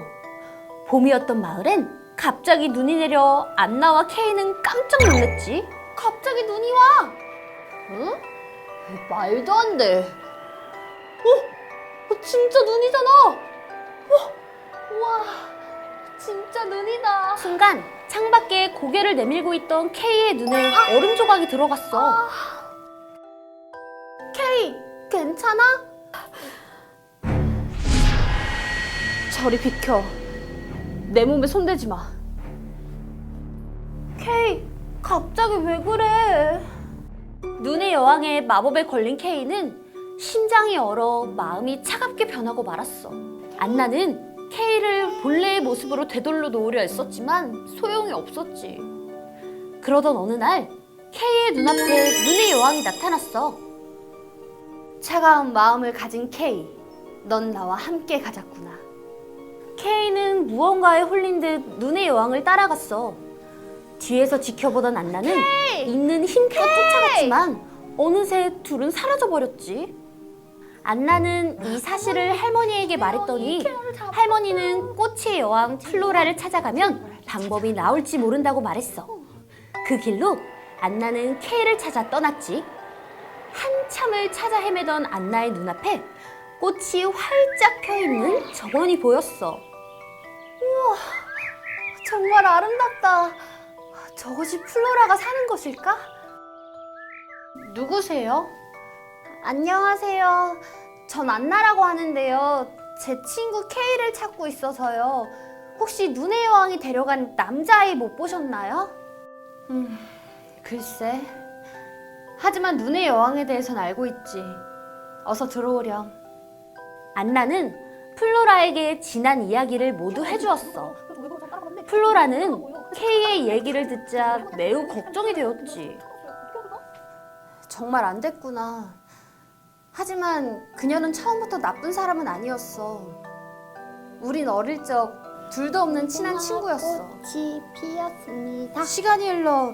봄이었던 마을엔 갑자기 눈이 내려 안나와 케이는 깜짝 놀랐지. 갑자기 눈이 와. 응? 말도 안 돼. 진짜 눈이잖아. 우와, 진짜 눈이다. 순간 창밖에 고개를 내밀고 있던 케이의 눈에 얼음 조각이 들어갔어. 케이, 괜찮아? 저리 비켜. 내 몸에 손대지 마. 케이, 갑자기 왜 그래? 눈의 여왕의 마법에 걸린 케이는 심장이 얼어 마음이 차갑게 변하고 말았어. 안나는 케이를 본래의 모습으로 되돌려 놓으려 했었지만 소용이 없었지. 그러던 어느 날 케이의 눈앞에 눈의 여왕이 나타났어. 차가운 마음을 가진 케이, 넌 나와 함께 가자꾸나. 케이는 무언가에 홀린 듯 눈의 여왕을 따라갔어. 뒤에서 지켜보던 안나는 있는 힘껏 쫓아갔지만 어느새 둘은 사라져버렸지. 안나는 이 사실을 할머니에게 말했더니 할머니는 꽃의 여왕 플로라를 찾아가면 방법이 나올지 모른다고 말했어. 그 길로 안나는 케이를 찾아 떠났지. 한참을 찾아 헤매던 안나의 눈앞에 꽃이 활짝 펴있는 정원이 보였어. 우와, 정말 아름답다. 저것이 플로라가 사는 곳일까? 누구세요? 안녕하세요. 전 안나라고 하는데요. 제 친구 케이를 찾고 있어서요. 혹시 눈의 여왕이 데려간 남자아이 못 보셨나요? 글쎄. 하지만 눈의 여왕에 대해선 알고 있지. 어서 들어오렴. 안나는 플로라에게 지난 이야기를 모두 해주었어. 플로라는 케이의 얘기를 듣자 매우 걱정이 되었지. 정말 안 됐구나. 하지만 그녀는 처음부터 나쁜 사람은 아니었어. 우린 어릴 적 둘도 없는 친한 친구였어. 꽃이 피었습니다. 시간이 흘러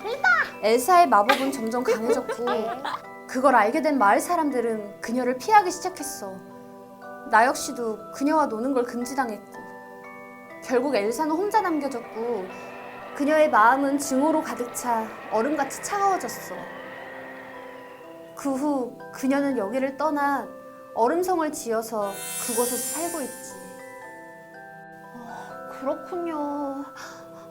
엘사의 마법은 점점 강해졌고 그걸 알게 된 마을 사람들은 그녀를 피하기 시작했어. 나 역시도 그녀와 노는 걸 금지당했고 결국 엘사는 혼자 남겨졌고 그녀의 마음은 증오로 가득 차 얼음같이 차가워졌어. 그 후 그녀는 여기를 떠나 얼음성을 지어서 그곳에서 살고 있지. 그렇군요.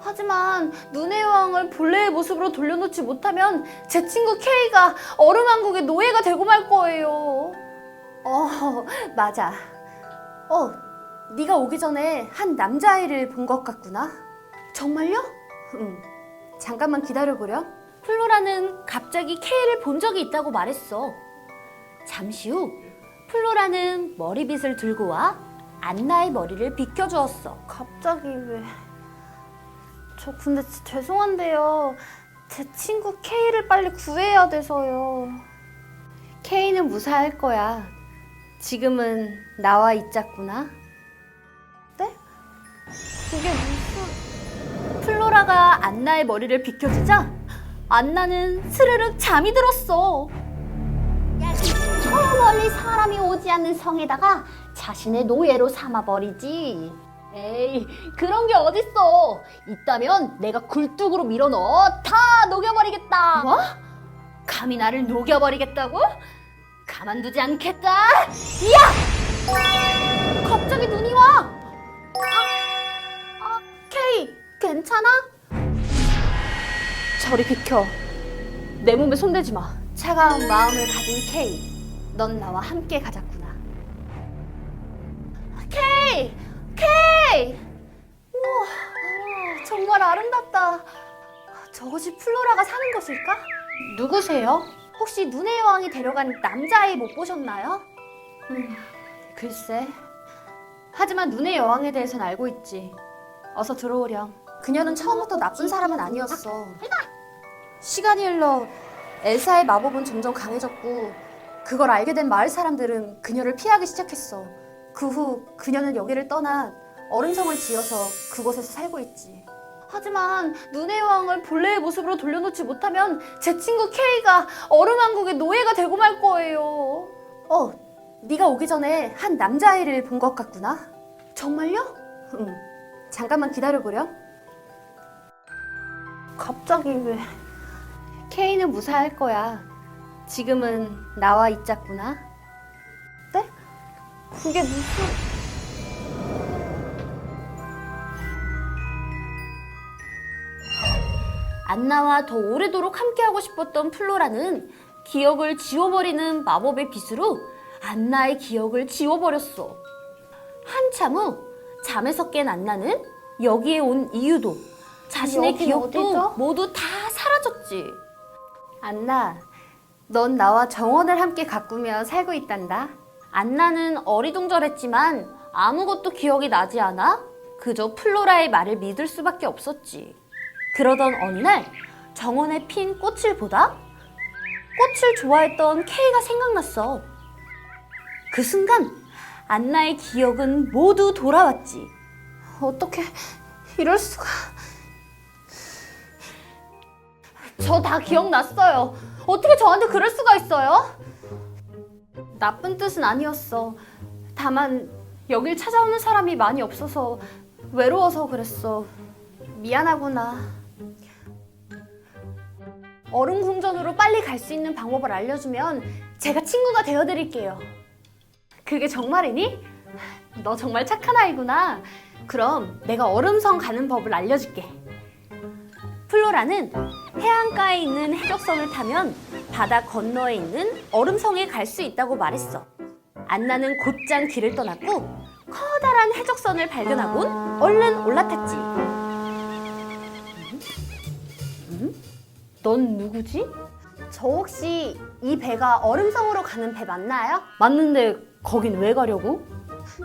하지만 눈의 여왕을 본래의 모습으로 돌려놓지 못하면 제 친구 케이가 얼음왕국의 노예가 되고 말 거예요. 맞아. 네가 오기 전에 한 남자아이를 본 것 같구나. 정말요? 응. 잠깐만 기다려보렴. 플로라는 갑자기 케이를 본 적이 있다고 말했어. 잠시 후 플로라는 머리빗을 들고 와 안나의 머리를 빗겨주었어. 갑자기 왜? 저 근데 죄송한데요. 제 친구 케이를 빨리 구해야 돼서요. 케이는 무사할 거야. 지금은 나와 있자꾸나. 네? 그게 무슨... 플로라가 안나의 머리를 빗겨주자 안나는 스르륵 잠이 들었어. 저 멀리 사람이 오지 않는 성에다가 자신의 노예로 삼아버리지. 에이, 그런 게 어딨어. 있다면 내가 굴뚝으로 밀어넣어 다 녹여버리겠다. 뭐? 감히 나를 녹여버리겠다고? 가만두지 않겠다. 갑자기 눈이 와. 케이, 괜찮아? 저리 비켜. 내 몸에 손대지 마. 차가운 마음을 가진 K. 넌 나와 함께 가자꾸나. K! K! 우와, 정말 아름답다. 저것이 플로라가 사는 곳일까? 누구세요? 혹시 눈의 여왕이 데려간 남자아이 못 보셨나요? 글쎄. 하지만 눈의 여왕에 대해서는 알고 있지. 어서 들어오렴. 그녀는 처음부터 나쁜 사람은 아니었어. 시간이 흘러 엘사의 마법은 점점 강해졌고 그걸 알게 된 마을 사람들은 그녀를 피하기 시작했어. 그 후 그녀는 여기를 떠나 얼음성을 지어서 그곳에서 살고 있지. 하지만 눈의 여왕을 본래의 모습으로 돌려놓지 못하면 제 친구 K가 얼음왕국의 노예가 되고 말 거예요. 네가 오기 전에 한 남자아이를 본 것 같구나. 정말요? 응. 잠깐만 기다려보렴. 갑자기 왜... K는 무사할 거야. 지금은 나와 있자꾸나. 네? 그게 무슨... 안나와 더 오래도록 함께하고 싶었던 플로라는 기억을 지워버리는 마법의 빗으로 안나의 기억을 지워버렸어. 한참 후 잠에서 깬 안나는 여기에 온 이유도 자신의 여긴 기억도 어디죠? 모두 다 사라졌지. 안나, 넌 나와 정원을 함께 가꾸며 살고 있단다. 안나는 어리둥절했지만 아무것도 기억이 나지 않아 그저 플로라의 말을 믿을 수밖에 없었지. 그러던 어느 날 정원에 핀 꽃을 보다 꽃을 좋아했던 K가 생각났어. 그 순간 안나의 기억은 모두 돌아왔지. 어떻게 이럴 수가... 저 다 기억났어요. 어떻게 저한테 그럴 수가 있어요? 나쁜 뜻은 아니었어. 다만 여길 찾아오는 사람이 많이 없어서 외로워서 그랬어. 미안하구나. 얼음 궁전으로 빨리 갈 수 있는 방법을 알려주면 제가 친구가 되어드릴게요. 그게 정말이니? 너 정말 착한 아이구나. 그럼 내가 얼음성 가는 법을 알려줄게. 플로라는 해안가에 있는 해적선을 타면 바다 건너에 있는 얼음성에 갈 수 있다고 말했어. 안나는 곧장 길을 떠났고 커다란 해적선을 발견하곤 얼른 올라탔지. 넌 누구지? 저 혹시 이 배가 얼음성으로 가는 배 맞나요? 맞는데 거긴 왜 가려고?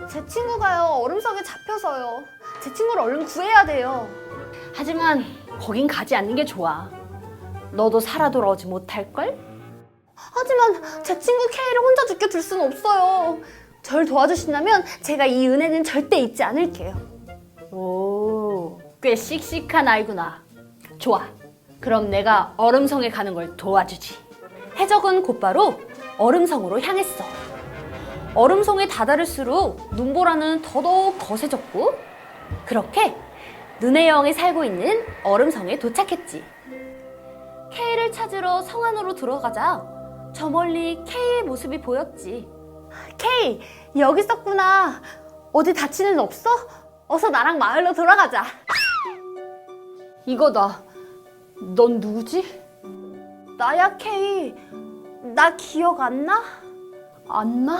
제 친구가요, 얼음성에 잡혀서요. 제 친구를 얼른 구해야 돼요. 하지만 거긴 가지 않는 게 좋아. 너도 살아 돌아오지 못할걸? 하지만 제 친구 K를 혼자 죽게 둘 수는 없어요. 절 도와주신다면 제가 이 은혜는 절대 잊지 않을게요. 오, 꽤 씩씩한 아이구나. 좋아. 그럼 내가 얼음성에 가는 걸 도와주지. 해적은 곧바로 얼음성으로 향했어. 얼음성에 다다를수록 눈보라는 더더욱 거세졌고 그렇게 눈의 여왕이 살고 있는 얼음성에 도착했지. K를 찾으러 성 안으로 들어가자 저 멀리 K의 모습이 보였지. K, 여기 있었구나. 어디 다치는 일 없어? 어서 나랑 마을로 돌아가자. 이거다. 넌 누구지? 나야, K. 나 기억 안 나? 안나?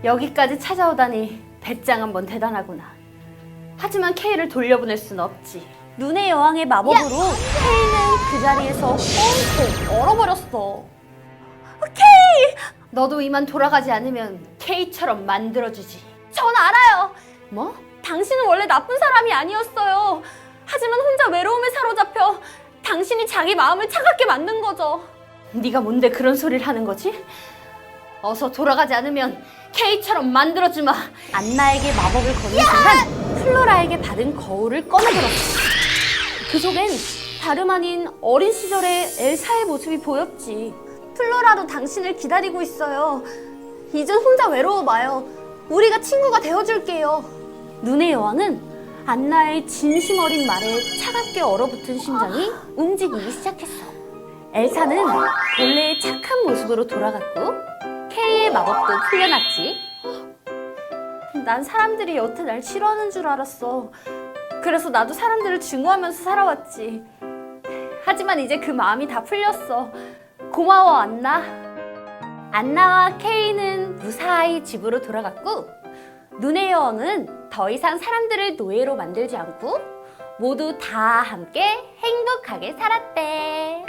여기까지 찾아오다니 배짱 한번 대단하구나. 하지만 K를 돌려보낼 순 없지. 눈의 여왕의 마법으로 K는 그 자리에서 꽁꽁 얼어버렸어. 너도 이만 돌아가지 않으면 K처럼 만들어주지. 전 알아요. 뭐? 당신은 원래 나쁜 사람이 아니었어요. 하지만 혼자 외로움에 사로잡혀 당신이 자기 마음을 차갑게 만든 거죠. 네가 뭔데 그런 소리를 하는 거지? 어서 돌아가지 않으면 K처럼 만들어주마. 안나에게 마법을 거는 순간 플로라에게 받은 거울을 꺼내들었어. 그 속엔 다름 아닌 어린 시절의 엘사의 모습이 보였지. 플로라도 당신을 기다리고 있어요. 이젠 혼자 외로워 마요. 우리가 친구가 되어줄게요. 눈의 여왕은 안나의 진심 어린 말에 차갑게 얼어붙은 심장이 움직이기 시작했어. 엘사는 본래의 착한 모습으로 돌아갔고 K의 마법도 풀려났지. 난 사람들이 여태 날 싫어하는 줄 알았어. 그래서 나도 사람들을 증오하면서 살아왔지. 하지만 이제 그 마음이 다 풀렸어. 고마워, 안나. 안나와 케이는 무사히 집으로 돌아갔고, 눈의 여왕은 더 이상 사람들을 노예로 만들지 않고 모두 다 함께 행복하게 살았대.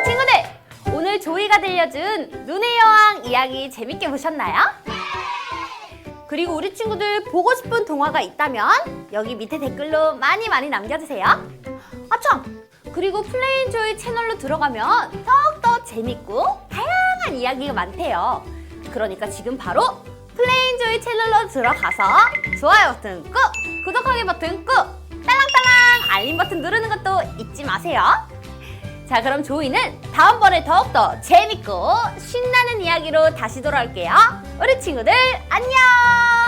친구들, 오늘 조이가 들려준 눈의 여왕 이야기 재밌게 보셨나요? 그리고 우리 친구들 보고 싶은 동화가 있다면 여기 밑에 댓글로 많이 남겨주세요. 아참! 그리고 플레인조이 채널로 들어가면 더욱더 재밌고 다양한 이야기가 많대요. 그러니까 지금 바로 플레인조이 채널로 들어가서 좋아요 버튼 꾹, 구독하기 버튼 꾹, 딸랑딸랑 알림 버튼 누르는 것도 잊지 마세요. 자, 그럼 조이는 다음번에 더욱더 재밌고 신나는 이야기로 다시 돌아올게요. 우리 친구들 안녕!